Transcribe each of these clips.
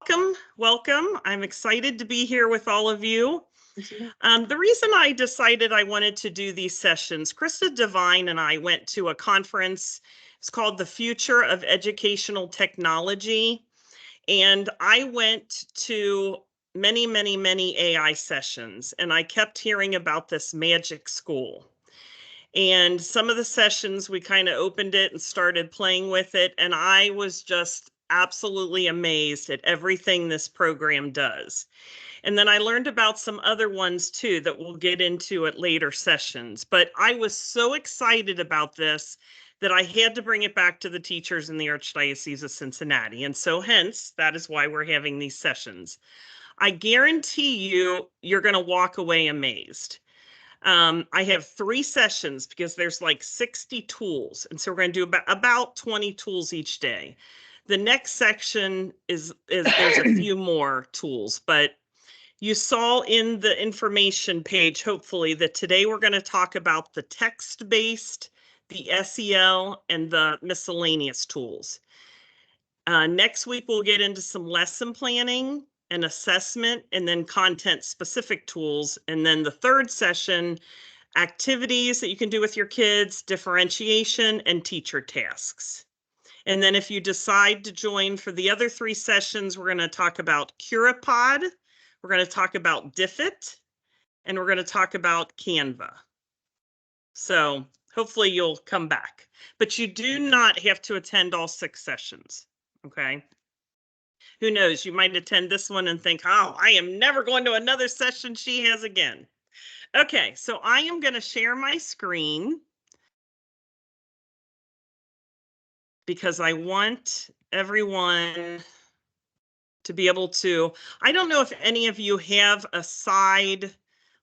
welcome, welcome. I'm excited to be here with all of you. The reason I decided I wanted to do these sessions, Krista Devine and I went to a conference. It's called the Future of Educational Technology. And I went to many AI sessions, and I kept hearing about this magic school. And some of the sessions, we kind of opened it and started playing with it. And I was just absolutely amazed at everything this program does. And then I learned about some other ones too that we'll get into at later sessions. But I was so excited about this that I had to bring it back to the teachers in the Archdiocese of Cincinnati. And so hence, that is why we're having these sessions. I guarantee you, you're going to walk away amazed. I have 3 sessions because there's like 60 tools. And so we're going to do about 20 tools each day. The next section is there's a few more tools, but you saw in the information page, hopefully, that today we're going to talk about the text-based, the SEL, and the miscellaneous tools. Next week, we'll get into some lesson planning and assessment, and then content-specific tools. And then the third session, activities that you can do with your kids, differentiation, and teacher tasks. And then if you decide to join for the other 3 sessions, we're going to talk about Curipod, we're going to talk about Diffit, and we're going to talk about Canva. So hopefully you'll come back. But you do not have to attend all 6 sessions, okay? Who knows, you might attend this one and think, oh, I am never going to another session she has again. Okay, so I am going to share my screen because I want everyone to be able to, I don't know if any of you have a side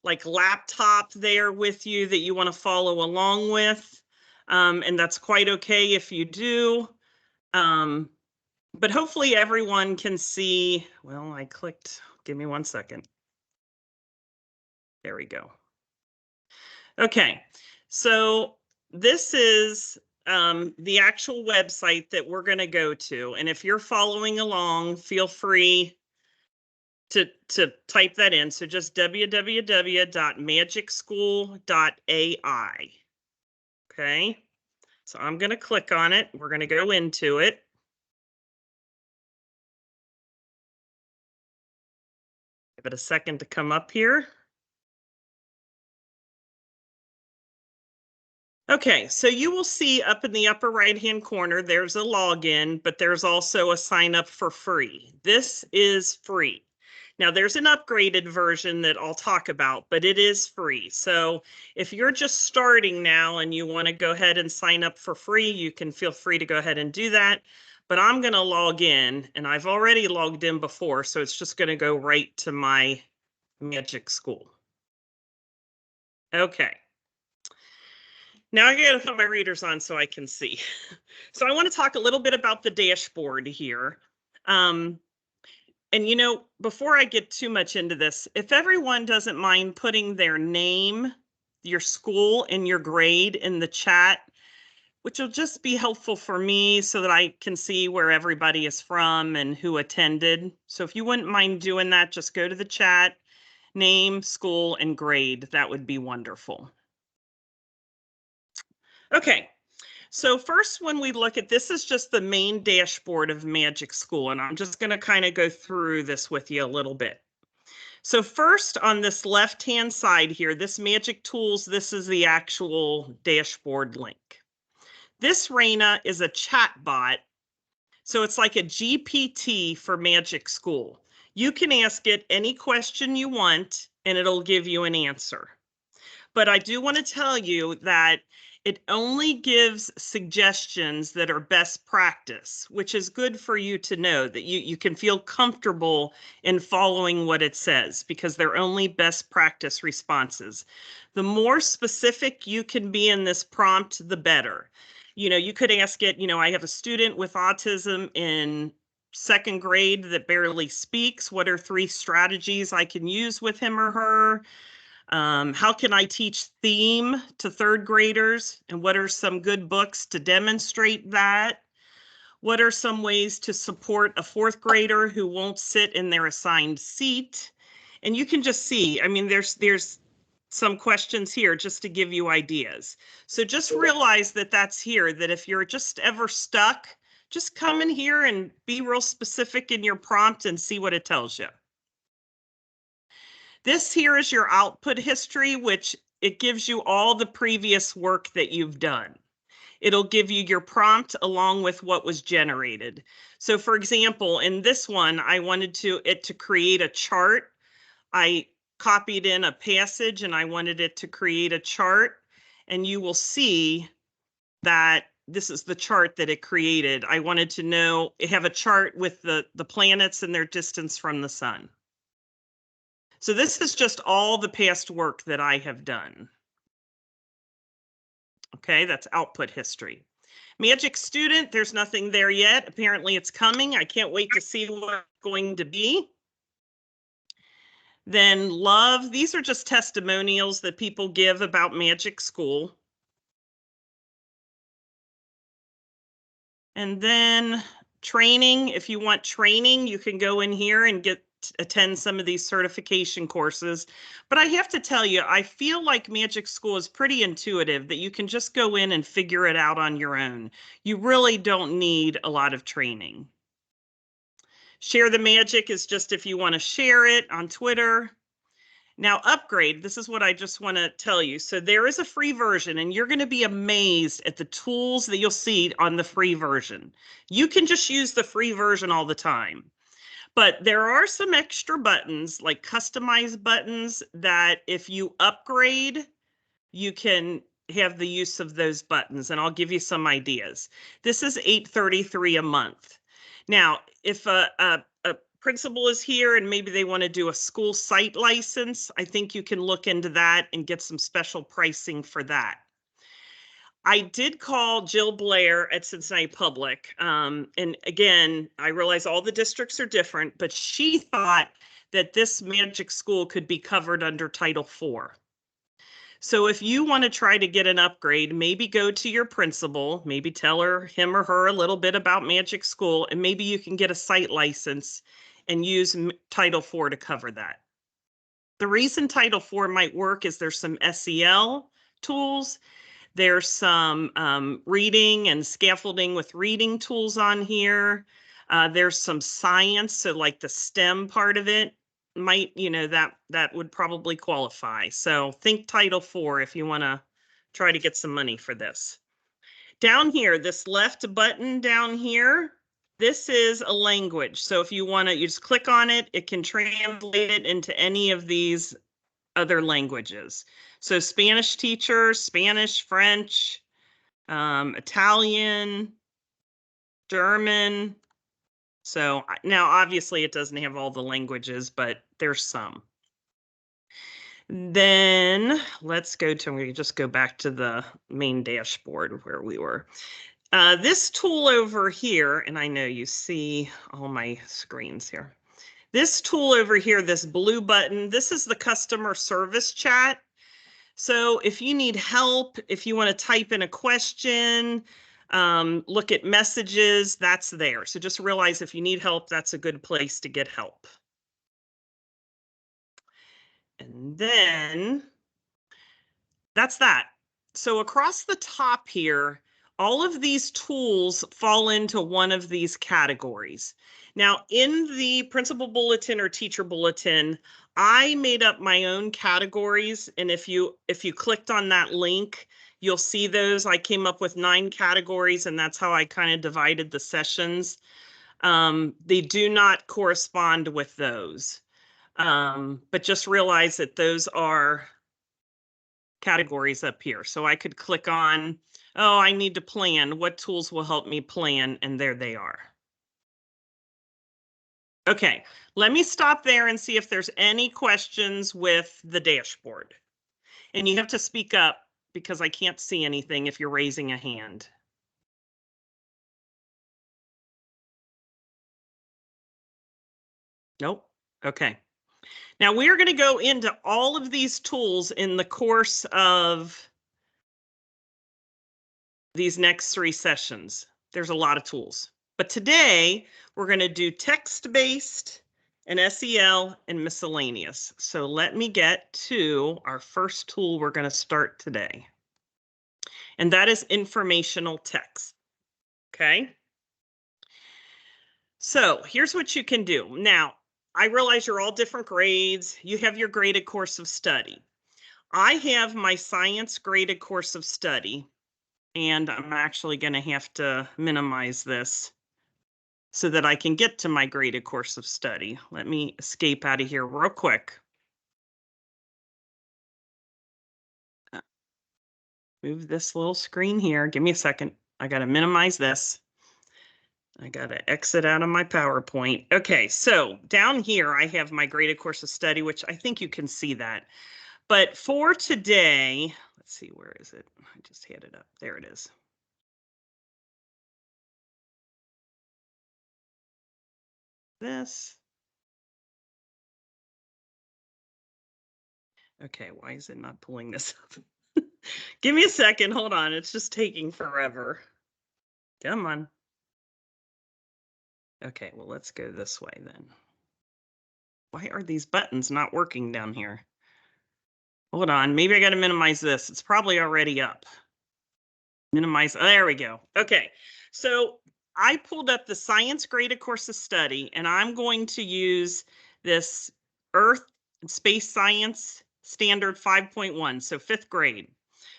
like laptop there with you that you want to follow along with. And that's quite okay if you do. But hopefully everyone can see, well, I clicked, give me 1 second. There we go. Okay, so this is the actual website that we're going to go to. And if you're following along, feel free to type that in. So just www.magicschool.ai. Okay, so I'm going to click on it. We're going to go into it. Give it a second to come up here. Okay, so you will see up in the upper right-hand corner, there's a login, but there's also a sign up for free. This is free. Now there's an upgraded version that I'll talk about, but it is free. So if you're just starting now and you want to go ahead and sign up for free, you can feel free to go ahead and do that. But I'm going to log in, and I've already logged in before, so it's just going to go right to my Magic School. Okay. Now I gotta put my readers on so I can see. So I want to talk a little bit about the dashboard here. And you know, before I get too much into this, if everyone doesn't mind putting their name, your school, and your grade in the chat, which will just be helpful for me so that I can see where everybody is from and who attended. So if you wouldn't mind doing that, just go to the chat, name, school, and grade. That would be wonderful. Okay, so first when we look at this is just the main dashboard of Magic School, and I'm just going to kind of go through this with you a little bit. So first on this left-hand side here, this Magic Tools, this is the actual dashboard link. This Raina is a chat bot, so it's like a GPT for Magic School. You can ask it any question you want, and it'll give you an answer. But I do want to tell you that it only gives suggestions that are best practice, which is good for you to know that you can feel comfortable in following what it says because they're only best practice responses. The more specific you can be in this prompt, the better. You know, you could ask it, you know, I have a student with autism in 2nd grade that barely speaks. What are 3 strategies I can use with him or her? How can I teach theme to 3rd graders? And what are some good books to demonstrate that? What are some ways to support a fourth grader who won't sit in their assigned seat? And you can just see, I mean, there's some questions here just to give you ideas. So just realize that that's here, that if you're just ever stuck, just come in here and be real specific in your prompt and see what it tells you. This here is your output history, which it gives you all the previous work that you've done. It'll give you your prompt along with what was generated. So for example, in this one, I wanted it to create a chart. I copied in a passage and I wanted it to create a chart. And you will see that this is the chart that it created. I wanted to have a chart with the planets and their distance from the sun. So this is just all the past work that I have done. Okay, that's output history. Magic student, there's nothing there yet. Apparently it's coming. I can't wait to see what it's going to be. Then love, these are just testimonials that people give about Magic School. And then training, if you want training, you can go in here and attend some of these certification courses. But I have to tell you, I feel like Magic School is pretty intuitive, that you can just go in and figure it out on your own. You really don't need a lot of training. Share the magic is just if you want to share it on Twitter. Now, upgrade, this is what I just want to tell you. So there is a free version, and you're going to be amazed at the tools that you'll see on the free version. You can just use the free version all the time. But there are some extra buttons, like customized buttons, that if you upgrade, you can have the use of those buttons, and I'll give you some ideas. This is $8.33 a month. Now, if a principal is here and maybe they want to do a school site license, I think you can look into that and get some special pricing for that. I did call Jill Blair at Cincinnati Public. And again, I realize all the districts are different, but she thought that this Magic School could be covered under Title IV. So if you want to try to get an upgrade, maybe go to your principal, maybe tell him or her a little bit about Magic School, and maybe you can get a site license and use Title IV to cover that. The reason Title IV might work is there's some SEL tools. There's some reading and scaffolding with reading tools on here. There's some science, so like the STEM part of it might, that would probably qualify. So think Title IV if you want to try to get some money for this. Down here, this left button down here, this is a language. So if you want to, you just click on it, it can translate it into any of these other languages. So Spanish teacher, Spanish, French, Italian, German. So now obviously it doesn't have all the languages, but there's some. Then let's we can just go back to the main dashboard where we were. This tool over here, and I know you see all my screens here. This tool over here, this blue button, this is the customer service chat. So if you need help, if you want to type in a question, look at messages, that's there. So just realize if you need help, that's a good place to get help. And then that's that. So across the top here, all of these tools fall into one of these categories. Now, in the principal bulletin or teacher bulletin, I made up my own categories. And if you clicked on that link, you'll see those. I came up with 9 categories, and that's how I kind of divided the sessions. They do not correspond with those. But just realize that those are categories up here. So I could click on, oh, I need to plan. What tools will help me plan? And there they are. Okay, let me stop there and see if there's any questions with the dashboard. And you have to speak up because I can't see anything if you're raising a hand. Nope. Okay. Now we are going to go into all of these tools in the course of these next 3 sessions. There's a lot of tools. But today we're going to do text-based and SEL and miscellaneous. So let me get to our first tool we're going to start today. And that is informational text. Okay. So here's what you can do. Now, I realize you're all different grades. You have your graded course of study. I have my science graded course of study, and I'm actually going to have to minimize this so that I can get to my graded course of study. Let me escape out of here real quick. Move this little screen here. Give me a second. I got to minimize this. I got to exit out of my PowerPoint. Okay, so down here, I have my graded course of study, which I think you can see that. But for today, let's see, where is it? I just had it up. There it is. This. Okay, why is it not pulling this up? Give me a second. Hold on. It's just taking forever. Come on. Okay, well, let's go this way then. Why are these buttons not working down here? Hold on. Maybe I got to minimize this. It's probably already up. Minimize. Oh, there we go. Okay. So I pulled up the science graded course of study, and I'm going to use this Earth and Space Science Standard 5.1, so 5th grade.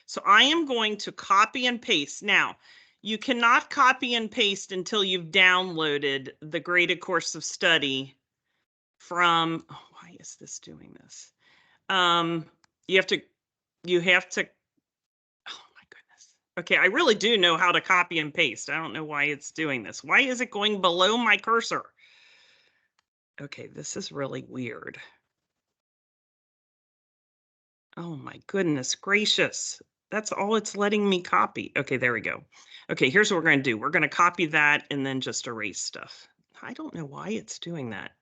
So I am going to copy and paste. Now, you cannot copy and paste until you've downloaded the graded course of study from, oh, why is this doing this? You have to, oh my goodness. Okay, I really do know how to copy and paste. I don't know why it's doing this. Why is it going below my cursor? Okay, this is really weird. Oh my goodness gracious. That's all it's letting me copy. Okay, there we go. Okay, here's what we're going to do. We're going to copy that and then just erase stuff. I don't know why it's doing that.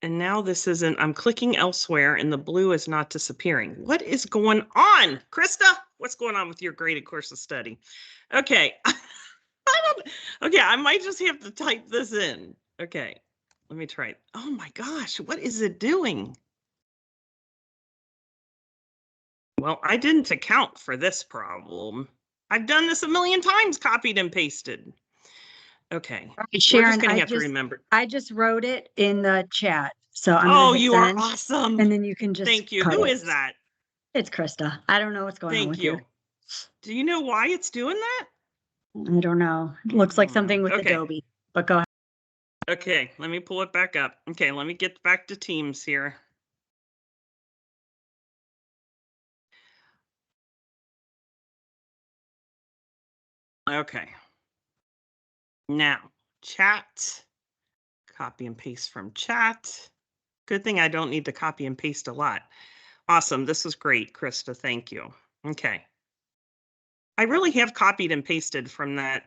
And now this isn't, I'm clicking elsewhere and the blue is not disappearing. What is going on? Krista, what's going on with your graded course of study? Okay. Okay, I might just have to type this in. Okay, let me try it. Oh my gosh, what is it doing? Well, I didn't account for this problem. I've done this a million times, copied and pasted. Okay, we're Sharon, just gonna have to remember. I just wrote it in the chat, so I'm Oh, gonna hit you are send, awesome. and then you can just Thank you. cut Who it. is that? It's Krista. I don't know what's going on Thank with you. you. Do you know why it's doing that? I don't know. It looks like something with Okay. Adobe, but go ahead. Okay, let me pull it back up. Okay, let me get back to Teams here. Okay. Now, chat. Copy and paste from chat. Good thing I don't need to copy and paste a lot. Awesome. This was great, Krista. Thank you. Okay. I really have copied and pasted from that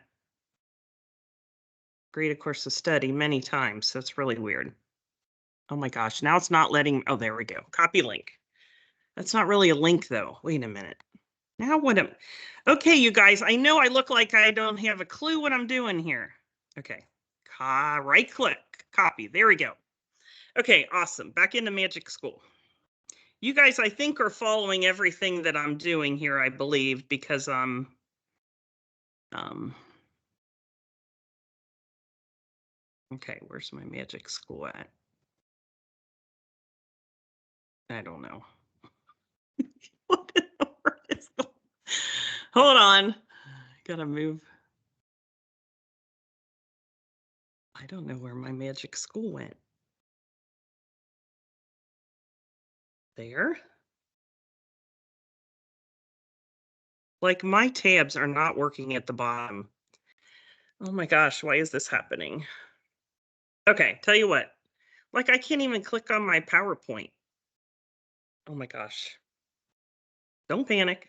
graded course of study many times. So it's really weird. Oh my gosh. Now it's not letting. Oh, there we go. Copy link. That's not really a link, though. Wait a minute. Now what am. Okay, you guys. I know I look like I don't have a clue what I'm doing here. Okay. Right click. Copy. There we go. Okay, awesome. Back into Magic School. You guys, I think, are following everything that I'm doing here, I believe, because okay, where's my Magic School at? I don't know. What in the world is going? Hold on. Gotta move. I don't know where my Magic School went. There? Like, my tabs are not working at the bottom. Oh my gosh, why is this happening? Okay, tell you what. Like, I can't even click on my PowerPoint. Oh my gosh. Don't panic.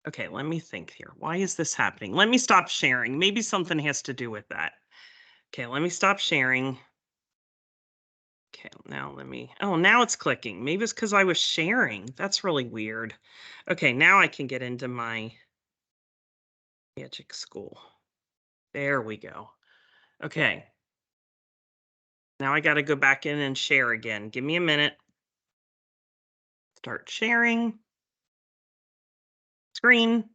Okay, let me think here. Why is this happening? Let me stop sharing. Maybe something has to do with that. Okay, let me stop sharing. Okay, now let me, oh, now it's clicking. Maybe it's because I was sharing. That's really weird. Okay, now I can get into my Magic School. There we go. Okay. Now I got to go back in and share again. Give me a minute. Start sharing. Screen.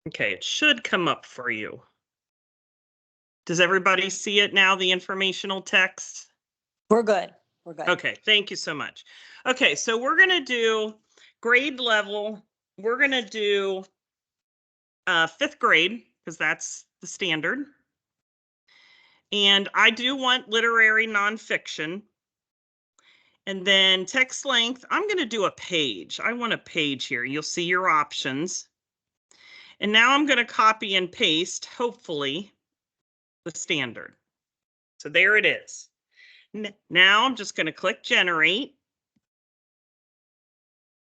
Okay, it should come up for you. Does everybody see it now, the informational text? We're good. We're good. Okay, thank you so much. Okay, so we're going to do grade level. We're going to do 5th grade because that's the standard. And I do want literary nonfiction. And then text length, I'm going to do a page. I want a page here. You'll see your options. And now I'm going to copy and paste, hopefully, the standard. So there it is. Now I'm just going to click generate.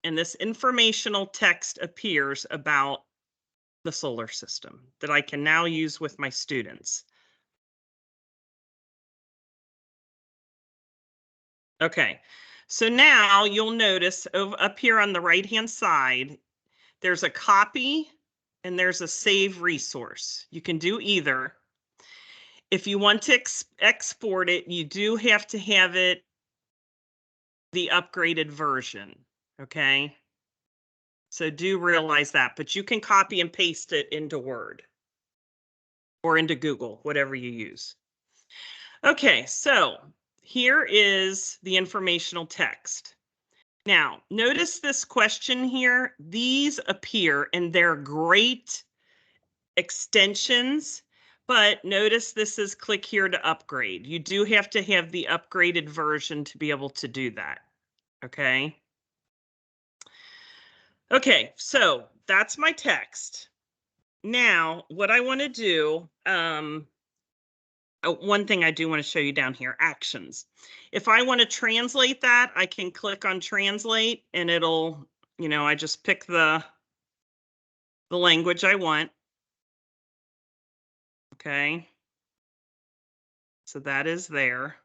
And this informational text appears about the solar system that I can now use with my students. Okay, so now you'll notice up here on the right-hand side, there's a copy and there's a save resource. You can do either. If you want to export it, you do have to have it the upgraded version, okay? So do realize that, but you can copy and paste it into Word or into Google, whatever you use. Okay, so here is the informational text. Now, notice this question here. These appear and they're great extensions, but notice this is click here to upgrade. You do have to have the upgraded version to be able to do that, okay? Okay, so that's my text. Now, what I want to do, one thing I do want to show you down here, actions. If I want to translate that, I can click on translate and it'll, I just pick the language I want. Okay. So that is there.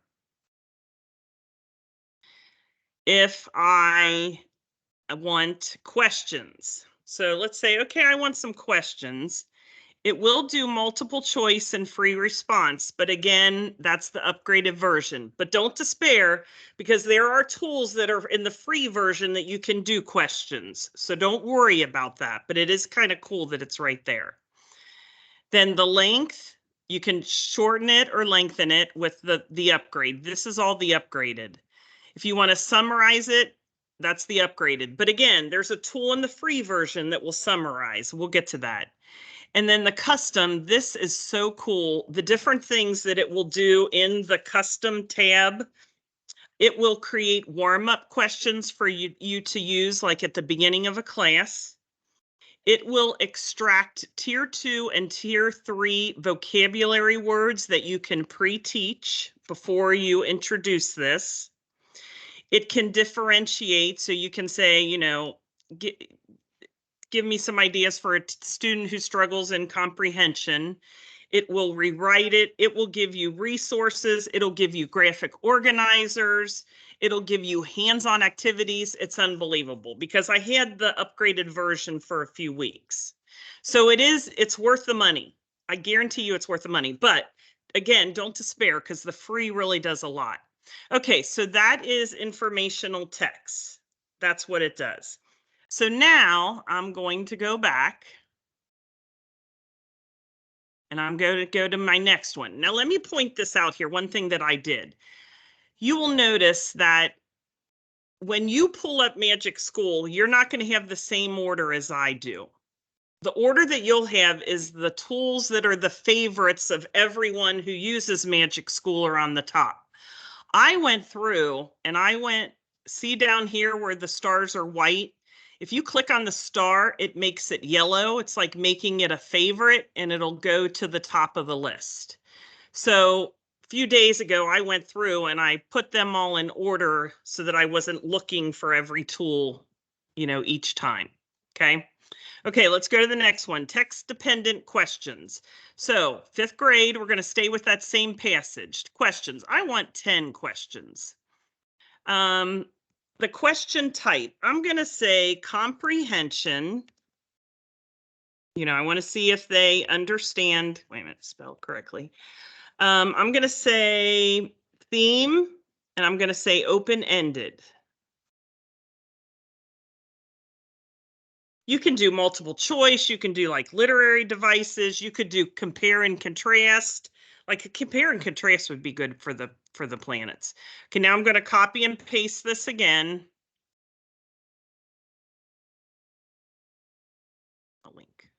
If I want questions, so let's say, okay, I want some questions. It will do multiple choice and free response, but again, that's the upgraded version. But don't despair because there are tools that are in the free version that you can do questions. So don't worry about that, but it is kind of cool that it's right there. Then the length, you can shorten it or lengthen it with the upgrade. This is all the upgraded. If you want to summarize it, that's the upgraded. But again, there's a tool in the free version that will summarize. We'll get to that. And then the custom, this is so cool. The different things that it will do in the custom tab, it will create warm-up questions for you to use like at the beginning of a class. It will extract tier 2 and tier 3 vocabulary words that you can pre-teach before you introduce this. It can differentiate, so you can say, give me some ideas for a student who struggles in comprehension. It will rewrite it. It will give you resources. It'll give you graphic organizers. It'll give you hands-on activities. It's unbelievable because I had the upgraded version for a few weeks. So it's worth the money. I guarantee you it's worth the money. But again, don't despair because the free really does a lot. Okay, so that is informational text. That's what it does. So now I'm going to go back and I'm going to go to my next one. Now, let me point this out here. One thing that I did. You will notice that when you pull up Magic School, you're not going to have the same order as I do. The order that you'll have is the tools that are the favorites of everyone who uses Magic School are on the top. I went through and see down here where the stars are white. If you click on the star, it makes it yellow. It's like making it a favorite and it'll go to the top of the list. So a few days ago, I went through and I put them all in order so that I wasn't looking for every tool, each time. Okay. Okay, let's go to the next one. Text-dependent questions. So 5th grade, we're going to stay with that same passage. Questions. I want 10 questions. The question type, I'm going to say comprehension I want to see if they understand. Wait a minute, spelled correctly. I'm going to say theme, and I'm going to say open-ended. You can do multiple choice. You can do like literary devices. You could do compare and contrast. Like a compare and contrast would be good for the planets. Okay, now I'm going to copy and paste this again. A link.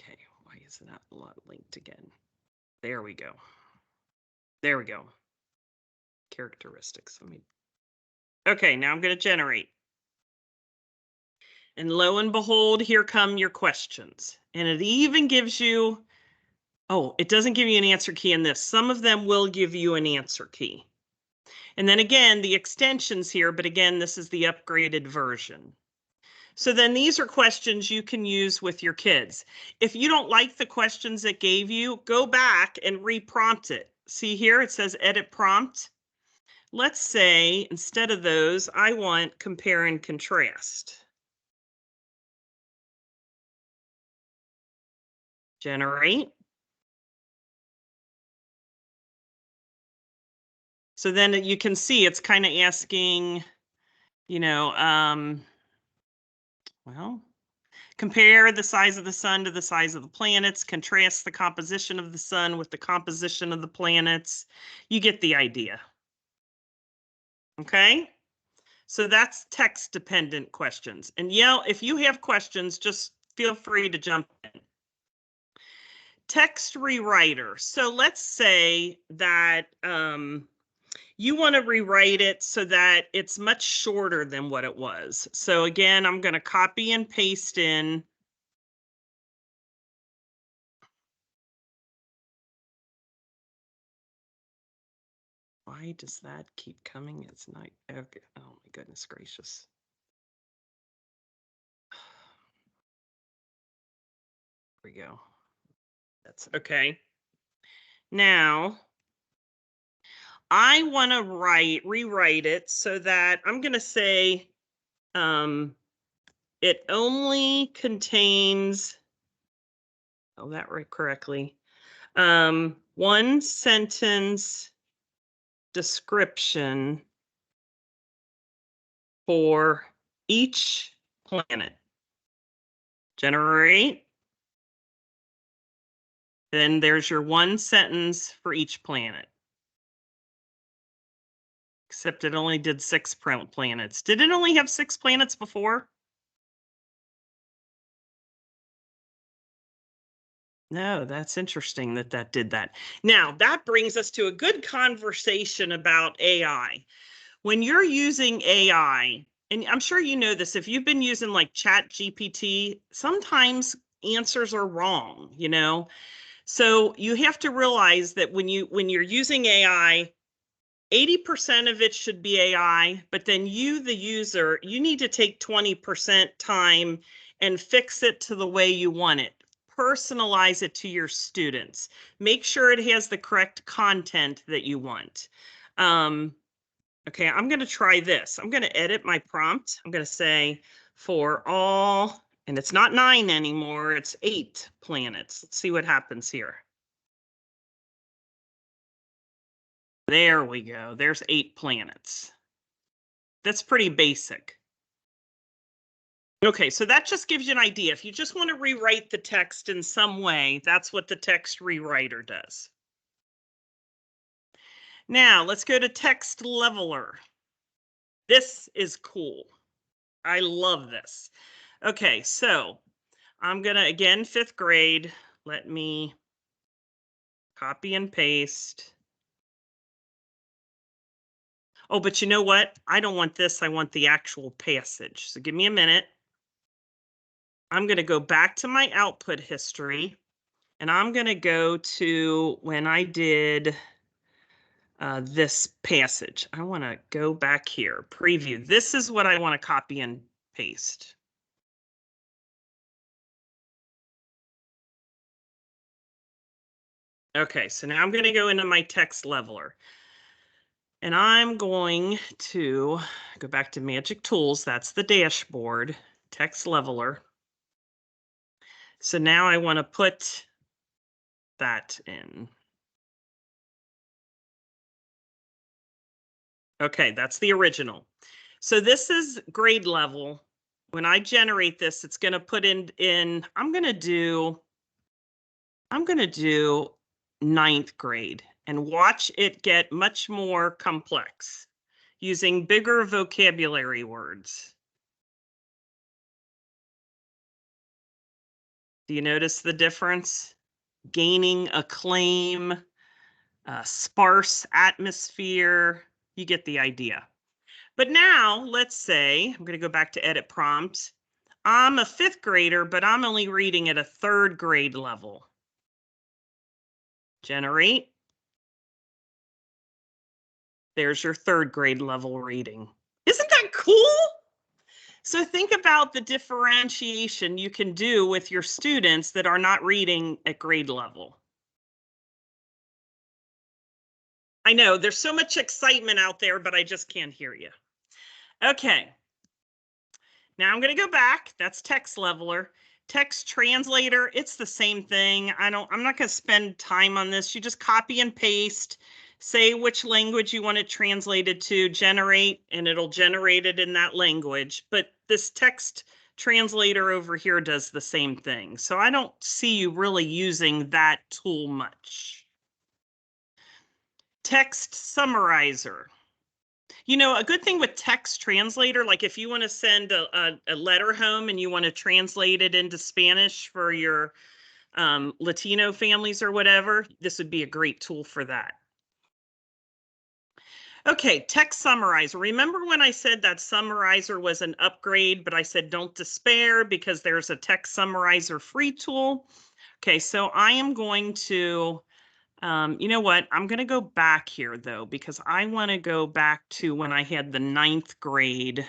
Okay, why is it not linked again? There we go. There we go. Characteristics. Okay, now I'm going to generate. And lo and behold, here come your questions. And it even gives you, oh, it doesn't give you an answer key in this. Some of them will give you an answer key. And then again, the extensions here, but again, this is the upgraded version. So then these are questions you can use with your kids. If you don't like the questions it gave you, go back and reprompt it. See here, it says edit prompt. Let's say instead of those, I want compare and contrast. Generate. So then you can see it's kind of asking, well, compare the size of the sun to the size of the planets, contrast the composition of the sun with the composition of the planets. You get the idea. Okay? So that's text dependent questions. And if you have questions, just feel free to jump in. Text rewriter. So let's say that you want to rewrite it so that it's much shorter than what it was. So again, I'm going to copy and paste in. Why does that keep coming? It's not, okay. Oh my goodness gracious. Here we go. That's okay. Now, I want to rewrite it so that I'm going to say it only contains, that right correctly, one sentence description for each planet. Generate. Then there's your one sentence for each planet. Except it only did 6 planets. Did it only have 6 planets before? No, that's interesting that did that. Now, that brings us to a good conversation about AI. When you're using AI, and I'm sure you know this, if you've been using like Chat GPT, sometimes answers are wrong, So you have to realize that when you're using AI, 80% of it should be AI, but then you, the user, you need to take 20% time and fix it to the way you want it. Personalize it to your students. Make sure it has the correct content that you want. Okay, I'm going to try this. I'm going to edit my prompt. I'm going to say for all, and it's not 9 anymore, it's 8 planets. Let's see what happens here. There we go. There's 8 planets. That's pretty basic. Okay, so that just gives you an idea. If you just want to rewrite the text in some way, that's what the text rewriter does. Now, let's go to text leveler. This is cool. I love this. Okay, so I'm going to, again, 5th grade. Let me copy and paste. Oh, but you know what? I don't want this. I want the actual passage. So give me a minute. I'm going to go back to my output history, and I'm going to go to when I did this passage. I want to go back here, preview. This is what I want to copy and paste. Okay, so now I'm going to go into my text leveler. And I'm going to go back to Magic Tools. That's the dashboard. text leveler. So now I want to put that in. Okay, that's the original. So this is grade level. When I generate this, it's going to put in I'm going to do 9th grade and watch it get much more complex using bigger vocabulary words. Do you notice the difference? Gaining acclaim, sparse atmosphere, you get the idea. But now let's say, I'm going to go back to edit prompt. I'm a 5th grader, but I'm only reading at a 3rd grade level. Generate. There's your 3rd grade level reading. Isn't that cool? So think about the differentiation you can do with your students that are not reading at grade level. I know there's so much excitement out there, but I just can't hear you. Okay. Now I'm going to go back. That's text leveler. Text translator, it's the same thing. I'm not going to spend time on this. You just copy and paste, say which language you want it translated to, generate, and it'll generate it in that language. But this text translator over here does the same thing. So I don't see you really using that tool much. Text summarizer. You know, a good thing with text translator, like if you want to send a letter home and you want to translate it into Spanish for your Latino families or whatever, this would be a great tool for that. Okay, text summarizer. Remember when I said that summarizer was an upgrade, but I said don't despair because there's a text summarizer free tool. Okay, so I am going to you know what? I'm going to go back here, though, because I want to go back to when I had the 9th grade.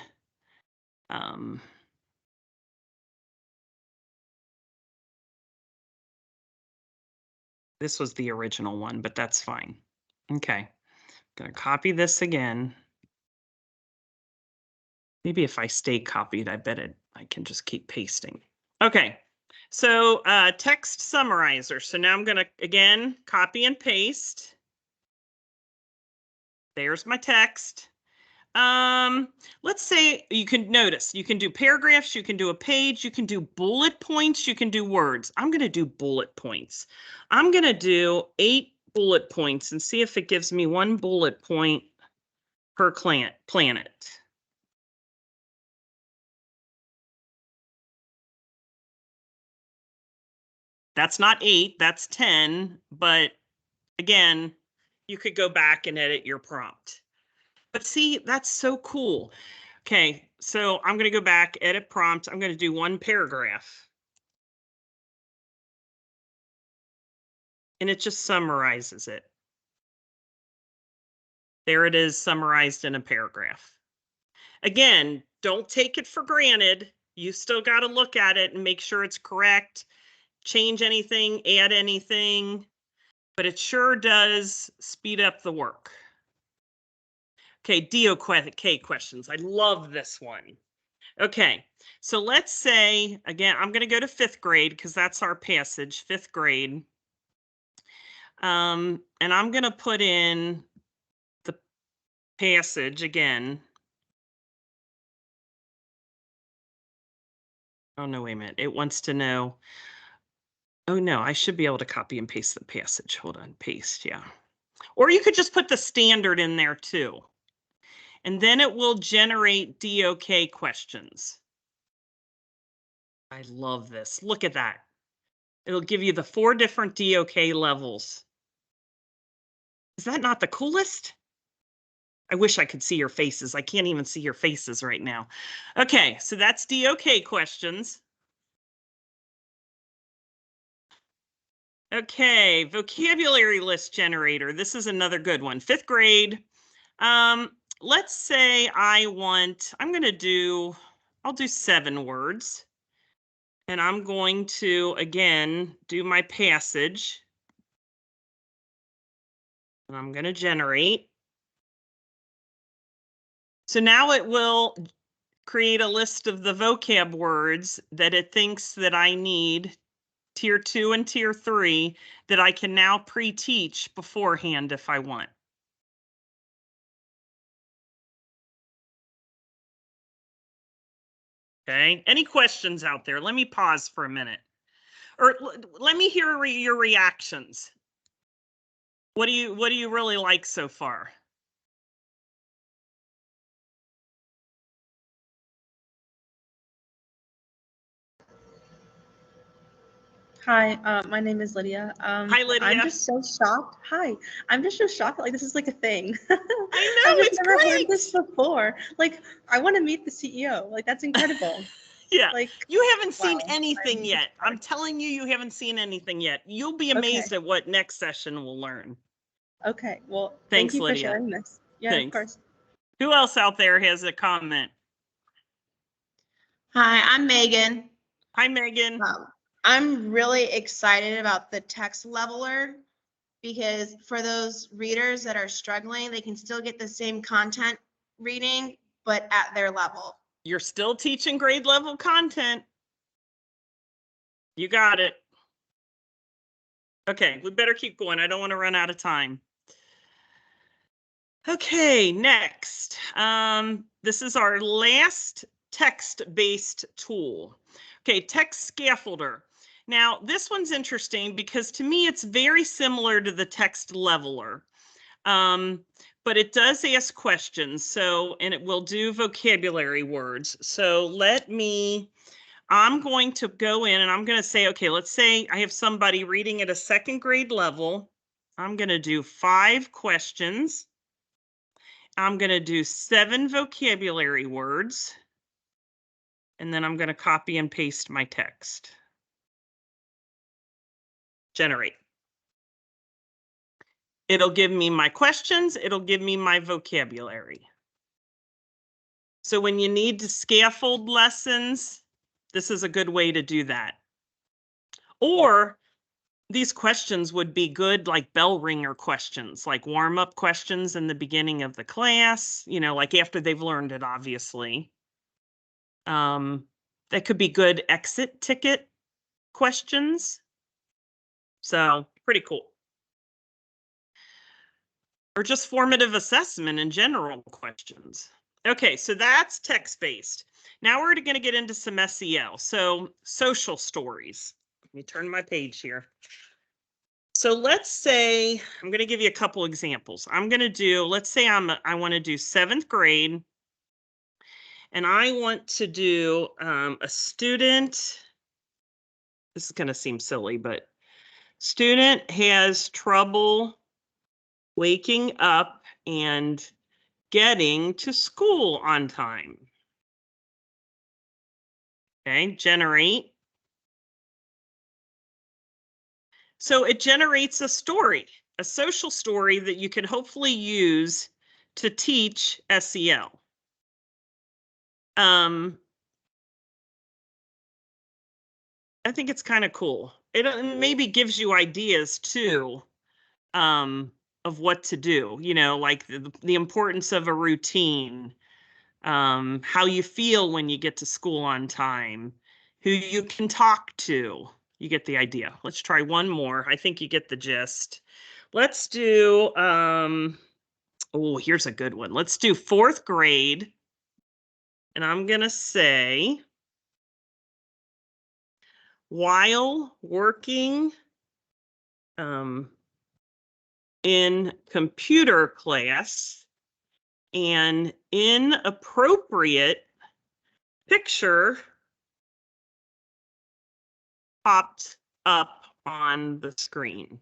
This was the original one, but that's fine. Okay. I'm going to copy this again. Maybe if I stay copied, I bet I can just keep pasting. Okay. So text summarizer. So now I'm going to, again, copy and paste. There's my text. Let's say you can notice, you can do paragraphs, you can do a page, you can do bullet points, you can do words. I'm going to do bullet points. I'm going to do 8 bullet points and see if it gives me 1 bullet point per planet. That's not 8, that's 10, but again, you could go back and edit your prompt. But see, that's so cool. Okay, so I'm going to go back, edit prompt. I'm going to do 1 paragraph. And it just summarizes it. There it is, summarized in a paragraph. Again, don't take it for granted. You still got to look at it and make sure it's correct, change anything, add anything, but it sure does speed up the work. Okay, DOK questions. I love this one. Okay, so let's say, again, I'm going to go to 5th grade because that's our passage, 5th grade. And I'm going to put in the passage again. Oh, no, wait a minute. It wants to know. Oh, no, I should be able to copy and paste the passage. Hold on, paste, yeah. Or you could just put the standard in there too. And then it will generate DOK questions. I love this. Look at that. It'll give you the 4 different DOK levels. Is that not the coolest? I wish I could see your faces. I can't even see your faces right now. Okay, so that's DOK questions. Okay, vocabulary list generator. This is another good one. 5th grade. Let's say I'm going to I'll do 7 words. And I'm going to, again, do my passage. And I'm going to generate. So now it will create a list of the vocab words that it thinks that I need, tier 2 and tier 3, that I can now pre-teach beforehand if I want. Okay, any questions out there? Let me pause for a minute. Or let me hear your reactions. What do you really like so far? Hi, my name is Lydia. Hi, Lydia. I'm just so shocked. Hi, I'm just so shocked. Like, this is like a thing. I know, I've just it's never great. heard this before. Like, I want to meet the CEO. Like, that's incredible. Yeah, Like, you haven't seen wow, anything yet. I'm telling you, you haven't seen anything yet. You'll be amazed at what next session we'll learn. Okay, well, Thanks, thank you Lydia. for sharing this. Yeah, Thanks. of course. Who else out there has a comment? Hi, I'm Megan. Hi, Megan. I'm really excited about the text leveler because for those readers that are struggling, they can still get the same content reading, but at their level. You're still teaching grade level content. You got it. Okay, we better keep going. I don't want to run out of time. Okay, next. This is our last text-based tool. Okay, text scaffolder. Now, this one's interesting because to me, it's very similar to the text leveler. But it does ask questions, so, and it will do vocabulary words. So I'm going to go in and I'm going to say, okay, let's say I have somebody reading at a second grade level. I'm going to do 5 questions. I'm going to do 7 vocabulary words. And then I'm going to copy and paste my text. Generate. It'll give me my questions. It'll give me my vocabulary. So when you need to scaffold lessons, this is a good way to do that. Or these questions would be good like bell ringer questions, like warm-up questions in the beginning of the class, you know, like after they've learned it, obviously. That could be good exit ticket questions. So pretty cool. Or just formative assessment in general questions. Okay, so that's text-based. Now we're going to get into some SEL. So social stories. Let me turn my page here. So let's say, I'm going to give you a couple examples. I'm going to do, let's say I want to do 7th grade. And I want to do a student. This is going to seem silly, but student has trouble waking up and getting to school on time. Okay, generate. So it generates a story, a social story that you can hopefully use to teach SEL. I think it's kind of cool. It maybe gives you ideas too, of what to do, you know, like the importance of a routine, how you feel when you get to school on time, who you can talk to. You get the idea. Let's try one more. I think you get the gist. Let's do, oh, here's a good one. Let's do 4th grade. And I'm going to say, while working in computer class, an inappropriate picture popped up on the screen.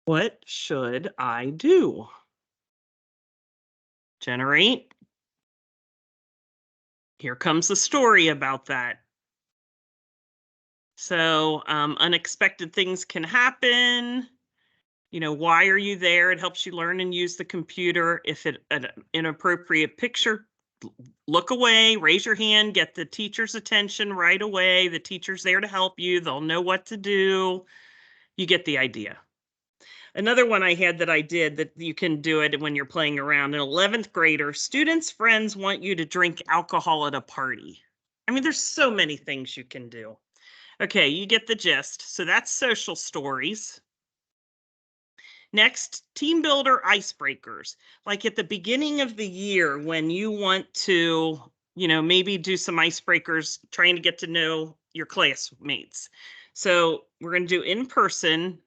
What should I do? Generate. Here comes the story about that. So unexpected things can happen. You know, why are you there? It helps you learn and use the computer. If an inappropriate picture, look away, raise your hand, get the teacher's attention right away. The teacher's there to help you. They'll know what to do. You get the idea. Another one I had that I did that you can do it when you're playing around. An 11th grader, students' friends want you to drink alcohol at a party. I mean, there's so many things you can do. Okay, you get the gist. So that's social stories. Next, team builder icebreakers. Like at the beginning of the year when you want to, maybe do some icebreakers trying to get to know your classmates. So we're going to do in person.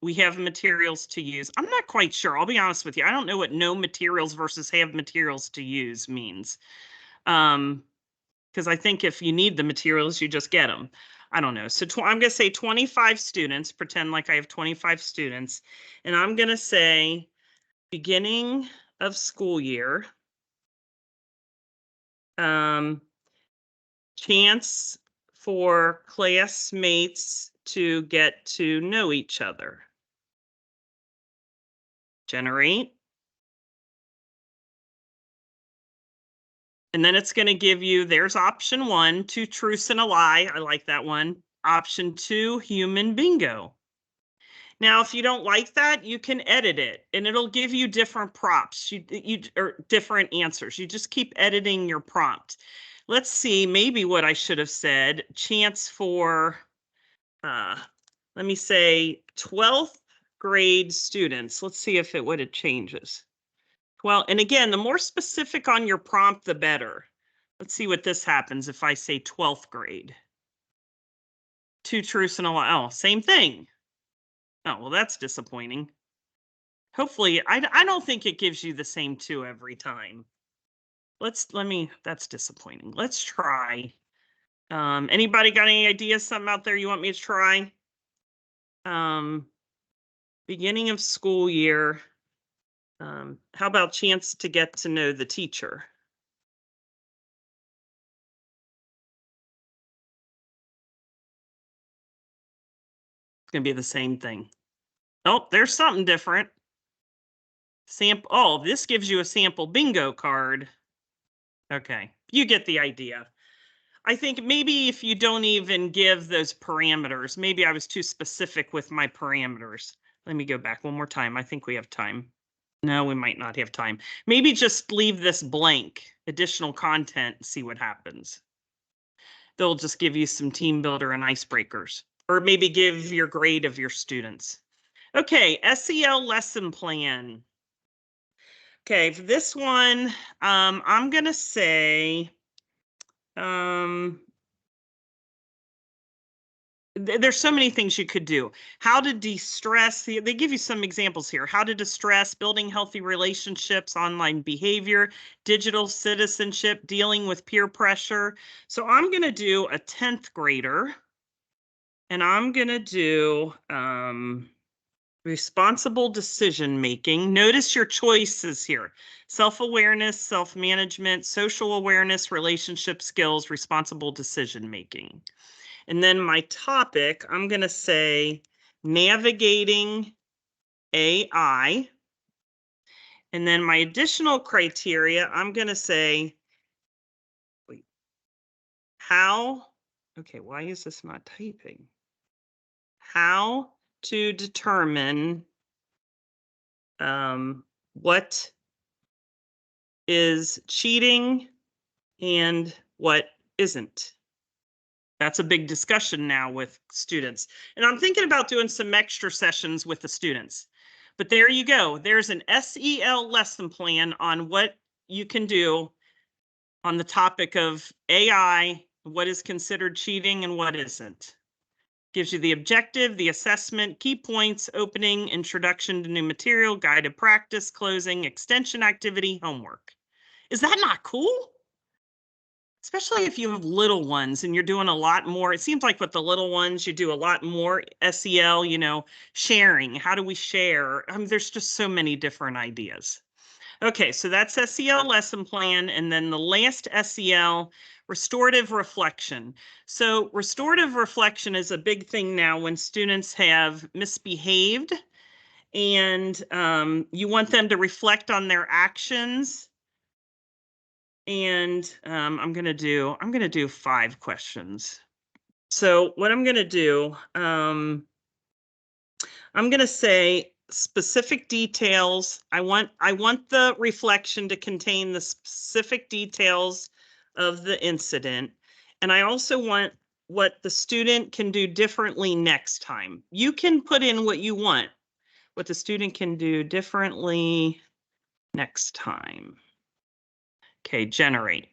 We have materials to use. I'm not quite sure. I'll be honest with you. I don't know what no materials versus have materials to use means. Because I think if you need the materials, you just get them. I don't know. So I'm going to say 25 students, pretend like I have 25 students. And I'm going to say beginning of school year, chance for classmates to get to know each other. Generate. And then it's going to give you, there's option 1, 2 truths and a lie. I like that one. Option 2, human bingo. Now, if you don't like that, you can edit it and it'll give you different prompts, or different answers. You just keep editing your prompt. Let's see, maybe what I should have said, chance for, let me say 12th grade students. Let's see if it changes. Well, and again, the more specific on your prompt, the better. Let's see what this happens if I say 12th grade. 2 truths and a lie. Oh, same thing. Oh, well, that's disappointing. Hopefully, I don't think it gives you the same 2 every time. That's disappointing. Let's try. Anybody got any ideas, something out there you want me to try? Beginning of school year. How about chance to get to know the teacher? It's going to be the same thing. Oh, there's something different. Oh, this gives you a sample bingo card. Okay, you get the idea. I think maybe if you don't even give those parameters, maybe I was too specific with my parameters. Let me go back one more time. I think we have time. No, we might not have time. Maybe just leave this blank, additional content, and see what happens. They'll just give you some team builder and icebreakers, or maybe give your grade of your students. Okay, SEL lesson plan. Okay, for this one, I'm going to say, there's so many things you could do. How to de-stress. They give you some examples here. How to de-stress, building healthy relationships, online behavior, digital citizenship, dealing with peer pressure. So I'm going to do a 10th grader, and I'm going to do responsible decision making. Notice your choices here. Self-awareness, self-management, social awareness, relationship skills, responsible decision making. And then my topic, I'm going to say navigating AI. And then my additional criteria, I'm going to say, okay, why is this not typing? How to determine what is cheating and what isn't. That's a big discussion now with students. And I'm thinking about doing some extra sessions with the students. But there you go. There's an SEL lesson plan on what you can do on the topic of AI, what is considered cheating and what isn't. Gives you the objective, the assessment, key points, opening, introduction to new material, guided practice, closing, extension activity, homework. Is that not cool? Especially if you have little ones and you're doing a lot more. It seems like with the little ones, you do a lot more SEL, sharing. How do we share? There's just so many different ideas. Okay, so that's SEL lesson plan. And then the last SEL, restorative reflection. So restorative reflection is a big thing now when students have misbehaved and you want them to reflect on their actions. And I'm gonna do 5 questions. So what I'm gonna do, I'm going to say specific details. I want the reflection to contain the specific details of the incident. And I also want what the student can do differently next time. You can put in what you want, what the student can do differently next time. Okay, generate.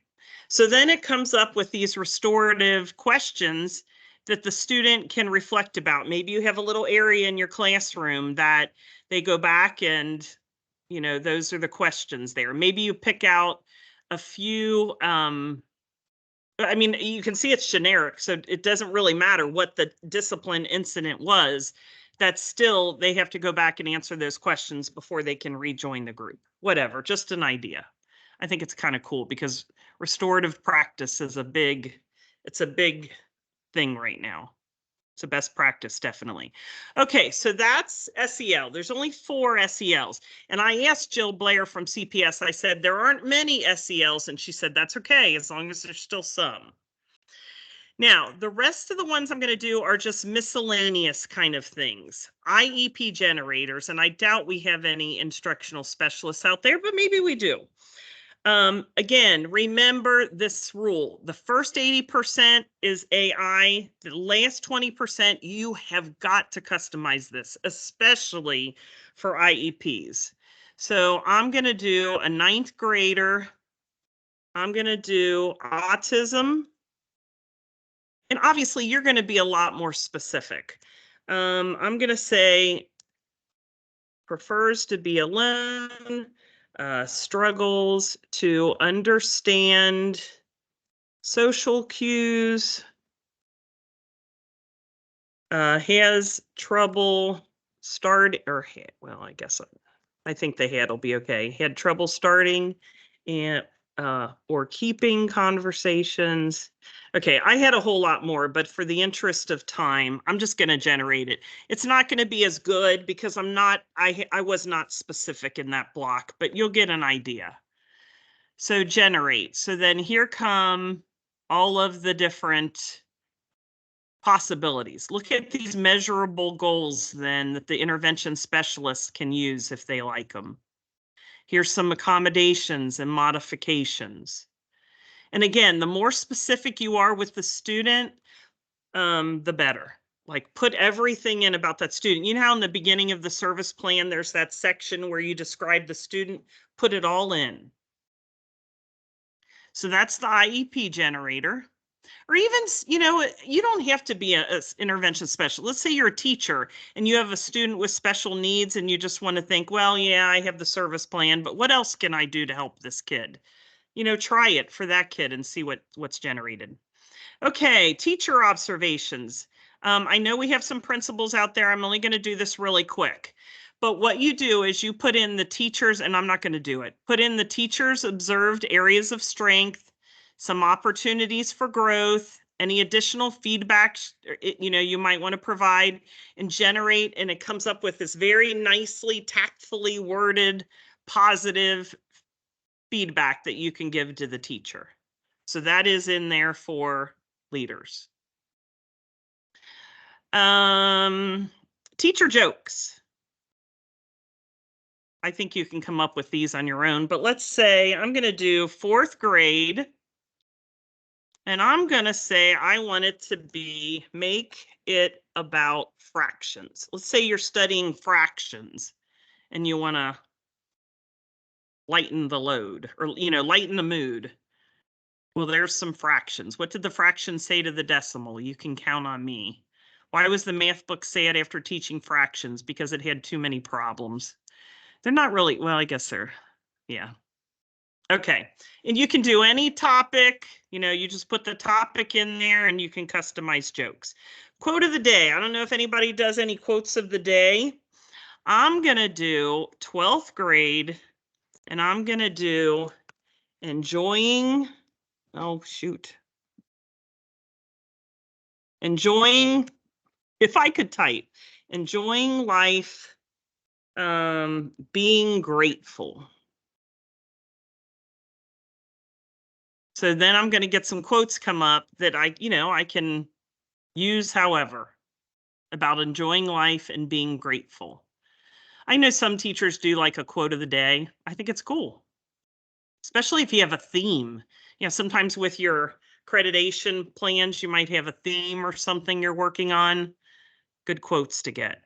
So then it comes up with these restorative questions that the student can reflect about. Maybe you have a little area in your classroom that they go back and, you know, those are the questions there. Maybe you pick out a few, I mean, you can see it's generic, so it doesn't really matter what the discipline incident was. That's still, they have to go back and answer those questions before they can rejoin the group. Whatever, just an idea. I think it's kind of cool because restorative practice is it's a big thing right now. It's a best practice, definitely. Okay, so that's SEL. There's only 4 SELs. And I asked Jill Blair from CPS, I said, there aren't many SELs. And she said, that's okay, as long as there's still some. Now, the rest of the ones I'm going to do are just miscellaneous kind of things. IEP generators, and I doubt we have any instructional specialists out there, but maybe we do. Again, remember this rule. The first 80% is AI. The last 20%, you have got to customize this, especially for IEPs. So I'm going to do a 9th grader. I'm going to do autism. And obviously, you're going to be a lot more specific. I'm going to say prefers to be alone, struggles to understand social cues, has trouble well, I guess I think the had will be okay. Had trouble starting and or keeping conversations. Okay, I had a whole lot more, but for the interest of time, I'm just going to generate it. It's not going to be as good because I was not specific in that block, but you'll get an idea. So generate. So then here come all of the different possibilities. Look at these measurable goals then that the intervention specialists can use if they like them. Here's some accommodations and modifications. And again, the more specific you are with the student, the better. Like put everything in about that student. You know how in the beginning of the service plan, there's that section where you describe the student, put it all in. So that's the IEP generator. Or even, you know, you don't have to be an intervention specialist. Let's say you're a teacher and you have a student with special needs and you just want to think, well, yeah, I have the service plan, but what else can I do to help this kid? You know, try it for that kid and see what's generated. Okay, teacher observations. I know we have some principals out there. I'm only going to do this really quick. But what you do is you put in the teachers, and I'm not going to do it, put in the teachers' observed areas of strength, some opportunities for growth, any additional feedback, you know, you might want to provide and generate, and it comes up with this very nicely, tactfully worded, positive feedback that you can give to the teacher. So that is in there for leaders. Teacher jokes. I think you can come up with these on your own, but let's say I'm going to do 4th grade. And I'm going to say I want it to be, make it about fractions. Let's say you're studying fractions and you want to lighten the load or, you know, lighten the mood. Well, there's some fractions. What did the fraction say to the decimal? You can count on me. Why was the math book sad after teaching fractions? Because it had too many problems. They're not really, well, I guess they're, yeah. Okay, and you can do any topic, you know, you just put the topic in there and you can customize jokes. Quote of the day. I don't know if anybody does any quotes of the day. I'm going to do 12th grade and I'm going to do enjoying, oh, shoot. Enjoying, if I could type, enjoying life, being grateful. So then I'm going to get some quotes come up that I can use however. about enjoying life and being grateful. I know some teachers do like a quote of the day. I think it's cool, especially if you have a theme. You know, sometimes with your accreditation plans, you might have a theme or something you're working on. Good quotes to get.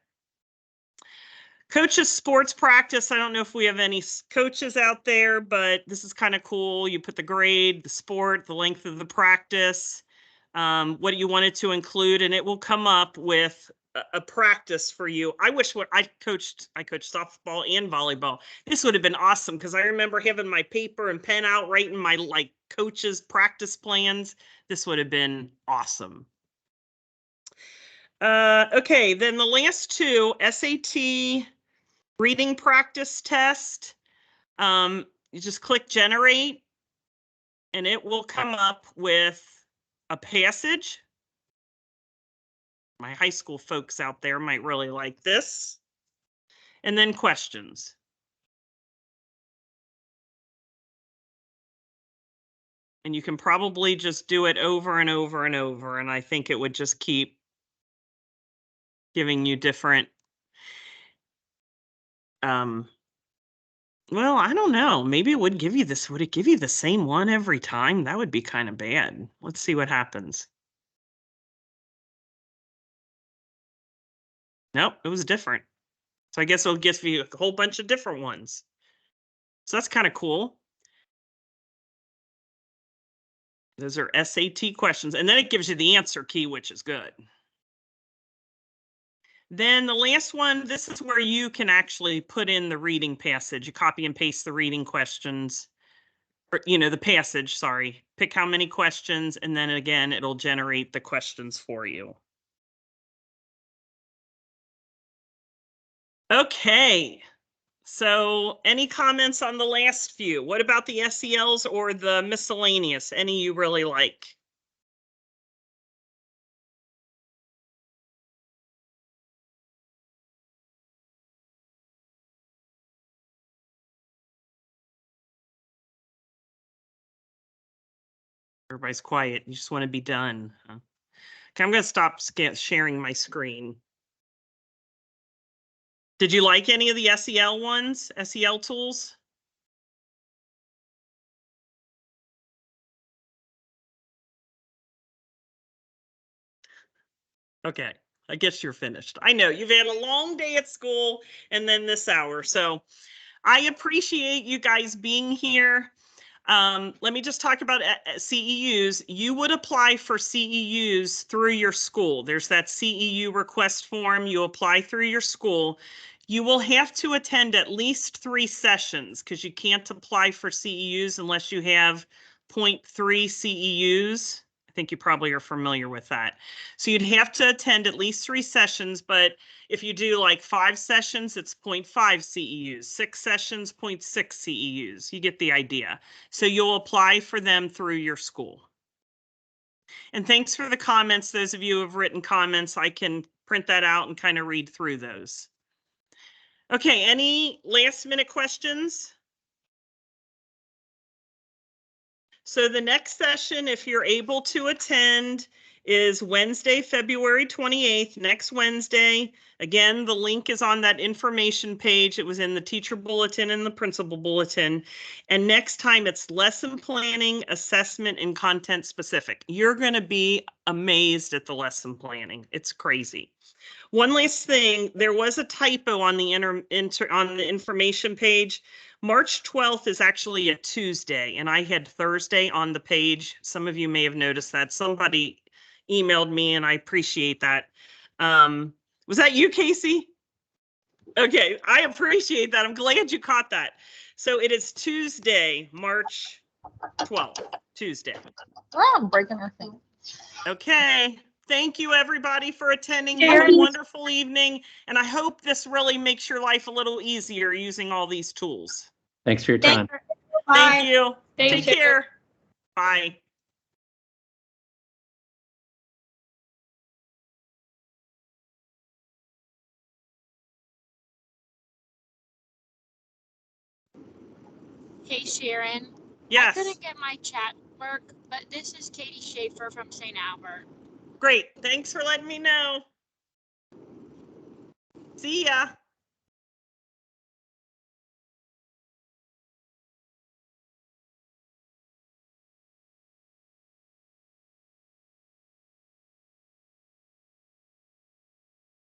Coaches sports practice. I don't know if we have any coaches out there, but this is kind of cool. You put the grade, the sport, the length of the practice, what you wanted to include, and it will come up with a practice for you. I wish I coached softball and volleyball. This would have been awesome because I remember having my paper and pen out, writing my like coaches practice plans. This would have been awesome. Okay, then the last two, SAT reading practice test. You just click generate and it will come up with a passage. My high school folks out there might really like this. And then questions. And you can probably just do it over and over and over. And I think it would just keep giving you different, well, I don't know. Maybe it would give you this. Would it give you the same one every time? That would be kind of bad. Let's see what happens. Nope, it was different. So I guess it'll give you a whole bunch of different ones. So that's kind of cool. Those are SAT questions. And then it gives you the answer key, which is good. Then the last one, this is where you can actually put in the reading passage. You copy and paste the reading questions, or, you know, the passage, sorry. Pick how many questions, and then again, it'll generate the questions for you. Okay. So any comments on the last few? What about the SELs or the miscellaneous? Any you really like? Everybody's quiet. You just want to be done. Huh? Okay, I'm going to stop sharing my screen. Did you like any of the SEL ones, SEL tools? Okay, I guess you're finished. I know you've had a long day at school and then this hour. So I appreciate you guys being here. Let me just talk about CEUs. You would apply for CEUs through your school. There's that CEU request form. You apply through your school. You will have to attend at least 3 sessions because you can't apply for CEUs unless you have 0.3 CEUs. I think you probably are familiar with that. So you'd have to attend at least 3 sessions, but if you do like 5 sessions, it's 0.5 CEUs, 6 sessions, 0.6 CEUs. You get the idea. So you'll apply for them through your school. And thanks for the comments. Those of you who have written comments, I can print that out and kind of read through those. Okay, any last minute questions? So the next session, if you're able to attend, is Wednesday, February 28th, next Wednesday. Again, the link is on that information page. It was in the teacher bulletin and the principal bulletin. And next time it's lesson planning, assessment, and content specific. You're going to be amazed at the lesson planning. It's crazy. One last thing, there was a typo on the on the information page. March 12th is actually a Tuesday, and I had Thursday on the page. Some of you may have noticed that. Somebody emailed me, and I appreciate that. Was that you, Casey? Okay, I appreciate that. I'm glad you caught that. So it is Tuesday, March 12th, Tuesday. Oh, I'm breaking her thing. Okay. Thank you, everybody, for attending. Have a wonderful evening. And I hope this really makes your life a little easier using all these tools. Thanks for your time. Thank you. Take Take care. Bye. Hey Sharon. Yes. I couldn't get my chat work, but this is Katie Schaefer from St. Albert. Great. Thanks for letting me know. See ya.